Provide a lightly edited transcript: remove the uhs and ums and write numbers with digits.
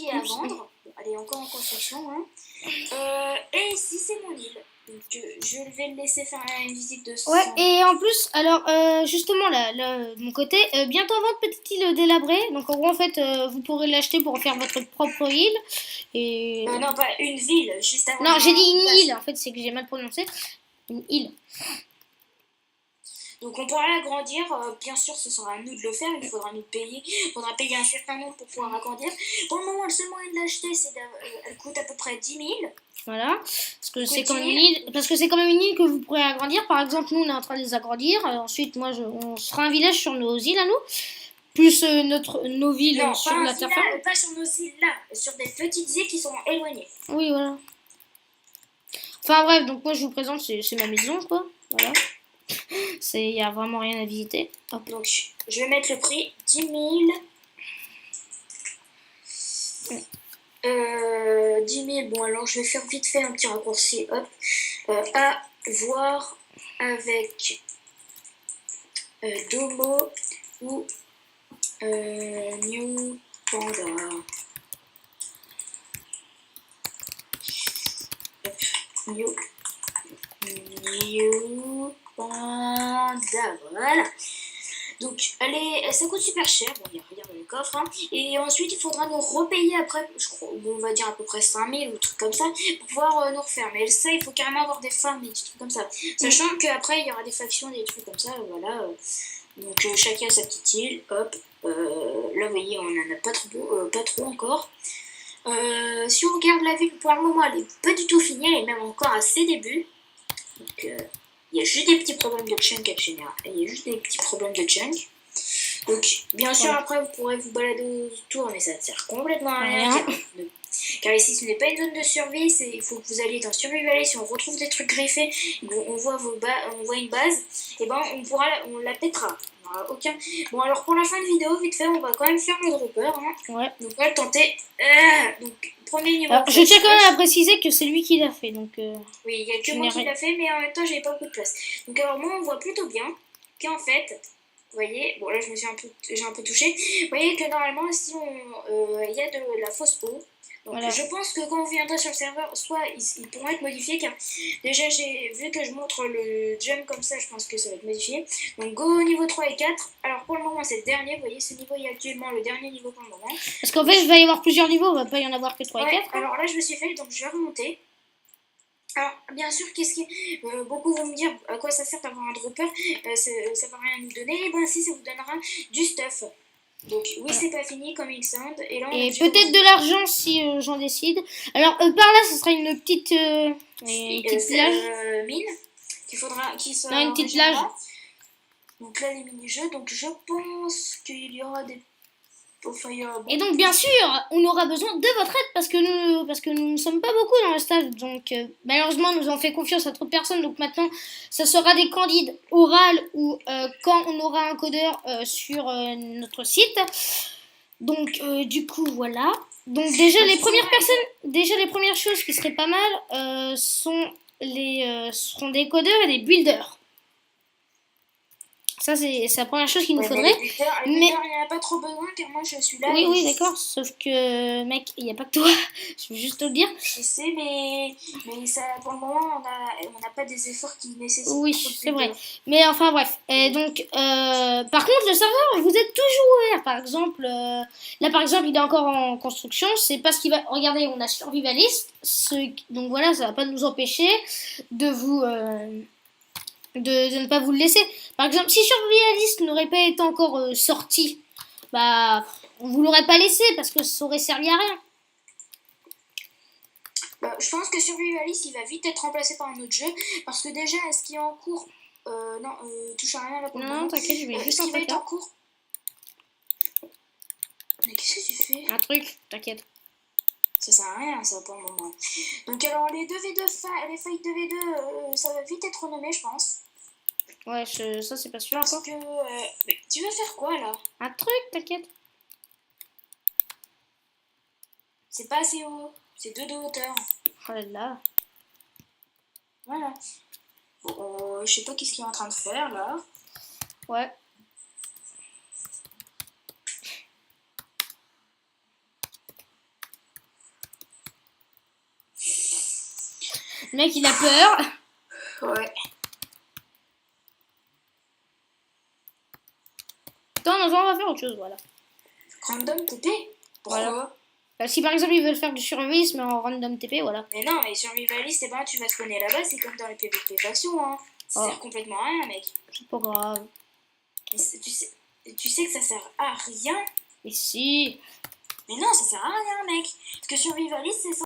qui est à vendre. Bon, elle est encore en construction. Hein. Et ici, c'est mon île. Donc, je vais le laisser faire une visite de Ouais, et en plus, alors, justement, là, de mon côté, bientôt votre petite île délabrée. Donc, en gros, en fait, vous pourrez l'acheter pour faire votre propre île. Et... non, pas une ville, juste avant. Non, j'ai dit une île, en fait, c'est que j'ai mal prononcé. Une île. Donc on pourra l'agrandir, bien sûr ce sera à nous de le faire, il faudra nous payer, il faudra payer un certain nombre pour pouvoir agrandir. Pour le moment le seul moyen de l'acheter c'est elle coûte à peu près 10 000. Voilà, parce que c'est quand même une île, que vous pourrez agrandir. Par exemple, nous on est en train de les agrandir. Ensuite, on sera un village sur nos îles à nous, plus nos villes non, sur la terre ferme. Pas sur nos îles là, sur des petites îles qui sont éloignées. Oui, voilà. Enfin bref, donc moi je vous présente, c'est ma maison quoi. Voilà. Il n'y a vraiment rien à visiter. Hop. Donc je vais mettre le prix 10 000. 10 000, bon alors je vais faire vite fait un petit raccourci, hop, à voir avec Domo ou New Panda. New Panda, voilà. Donc, ça coûte super cher. Bon, il y a rien dans le coffre. Hein. Et ensuite, il faudra nous repayer après, je crois, on va dire à peu près 5 000 ou trucs comme ça, pour pouvoir nous refaire. Mais ça, il faut carrément avoir des farms et des trucs comme ça. Sachant qu'après, il y aura des factions, des trucs comme ça, voilà. Donc, chacun a sa petite île. Hop. Là, vous voyez, on en a pas trop encore. Si on regarde la ville, pour le moment, elle est pas du tout finie. Elle est même encore à ses débuts. Donc, il y a juste des petits problèmes de chunk, etc. Il y a juste des petits problèmes de chunk. Donc, bien sûr, après, vous pourrez vous balader autour, mais ça ne sert complètement à rien. Car ici, ce n'est pas une zone de survie. Il faut que vous alliez dans Survival. Si on retrouve des trucs griffés, on voit une base, et ben on la pétera. On n'aura aucun. Bon, alors pour la fin de vidéo, vite fait, on va quand même faire le dropper. Hein. Ouais. Donc, on va le tenter. Donc, premier niveau. Alors, je tiens quand même à préciser que c'est lui qui l'a fait. Donc, oui, il n'y a que moi qui l'a fait, mais en même temps, j'avais pas beaucoup de place. Donc, alors, moi, on voit plutôt bien qu'en fait, vous voyez, bon, là, j'ai un peu touché. Vous voyez que normalement, si il y a de la fausse eau. Donc, voilà. Je pense que quand on viendra sur le serveur, soit ils pourront être modifiés, car déjà, vu que je montre le jump comme ça, je pense que ça va être modifié. Donc, go au niveau 3 et 4. Alors, pour le moment, c'est le dernier. Vous voyez, ce niveau est actuellement le dernier niveau pour le moment. Parce qu'en fait, il va y avoir plusieurs niveaux, il va pas y en avoir que 3 et 4. Alors là, je me suis fait, donc je vais remonter. Alors, bien sûr, beaucoup vont me dire à quoi ça sert d'avoir un dropper, ça va rien nous donner. Et ben si, ça vous donnera du stuff. Donc, oui, c'est pas fini comme il semble. Et peut-être de l'argent si j'en décide. Alors, par là, ce sera une petite plage. Mine qui sera. Non, une petite plage. Donc là, les mini-jeux. Donc, je pense qu'il y aura des. Et donc bien sûr, on aura besoin de votre aide parce que nous ne sommes pas beaucoup dans le stage. Donc malheureusement, nous avons fait confiance à trop de personnes. Donc maintenant, ça sera des candides orales ou quand on aura un codeur sur notre site. Donc du coup, voilà. Donc déjà les premières choses qui seraient pas mal seront des codeurs et des builders. Ça, c'est la première chose qu'il nous faudrait. Mais il n'y en a pas trop besoin car moi je suis là. Oui, d'accord. Sauf que, mec, il n'y a pas que toi. Je veux juste te le dire. Je sais, mais ça, pour le moment, on n'a pas des efforts qui nécessitent. Oui, c'est vrai. Mais enfin, bref. Et donc, par contre, le serveur, vous êtes toujours ouvert. Par exemple, là, par exemple, il est encore en construction. C'est parce qu'il va. Regardez, on a Survivalist. Donc voilà, ça va pas nous empêcher de vous. De ne pas vous le laisser. Par exemple, si Survivalist n'aurait pas été encore sorti, bah, on vous l'aurait pas laissé parce que ça aurait servi à rien. Bah, je pense que Survivalist, il va vite être remplacé par un autre jeu parce que déjà, ce qui est en cours, non, touche à rien là pour le moment. Non, t'inquiète, je vais juste ce qui va être en cours. Mais qu'est-ce que tu fais? Un truc, t'inquiète. Ça sert à rien, ça, pour le moment. Donc, alors, les 2v2, les fights 2v2, ça va vite être renommé, je pense. Ouais, ça, c'est pas sûr. Parce que. Mais tu vas faire quoi, là? Un truc, t'inquiète. C'est pas assez haut. C'est 2 de hauteur. Oh là là. Voilà. Bon, je sais pas qu'est-ce qu'il est en train de faire, là. Ouais. Le mec, il a peur. Ouais. Attends, non, on va faire autre chose, voilà. Random TP. Pourquoi? Voilà. Si par exemple ils veulent faire du survivalisme en random TP, voilà. Mais non, mais survivaliste, tu vas spawner là-bas, c'est comme dans les PvP factions, hein. Ça sert complètement à rien, mec. C'est pas grave. Mais tu sais que ça sert à rien. Mais si. Mais non, ça sert à rien, mec. Parce que survivaliste, c'est ça.